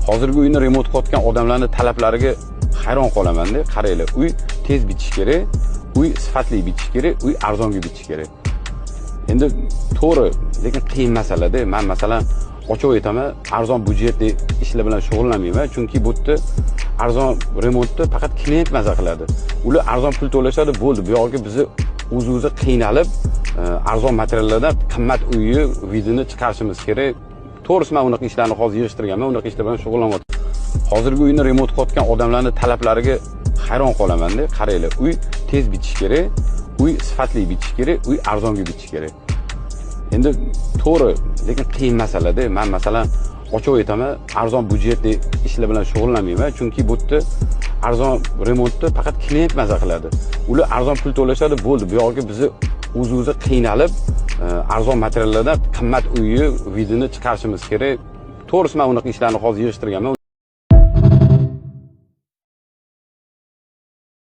Hozirgi uyni remont qilayotgan odamlarning talablariga hayron qolaman-da. Qaranglar, uy tez bitishi kerak, uy sifatli bitishi kerak, uy arzonga bitishi kerak. Endi to'g'ri, lekin qiyin masala-da. Men masalan ochib aytaman, arzon budjetli ishlar bilan shug'ullanmayman, chunki bu yerda arzon remontni faqat klient maza qiladi. Ular arzon pul to'lashadi, bo'ldi. Bu yoqqa bizni o'z-o'zi qiynalib, arzon materiallardan qimmat uyni vidini chiqarishimiz kerak. To'g'risi men unaqa ishlarni hozir yig'ishtirganman, unaqa ishlar bilan shug'ullanyapman. Hozirgi uyni remont qilayotgan odamlarning talablariga hayron qolaman-da. Qaranglar, uy tez bitishi kerak, uy sifatli bitishi kerak, uy arzonga bitishi kerak. Endi to'g'ri, lekin qiyin masala-da. Men masalan ochib aytaman, arzon budjetli ishlar bilan shug'ullanmayman, chunki bu yerda arzon remontni faqat klient maza qiladi. Ular arzon pul to'lashadi, bo'ldi. Bu yoqqa bizni o'z-o'zi qiynalib, arzon materiallardan qimmat uyni vidini chiqarishimiz kerak. To'g'risi men unaqa ishlarni hozir yig'ishtirganman.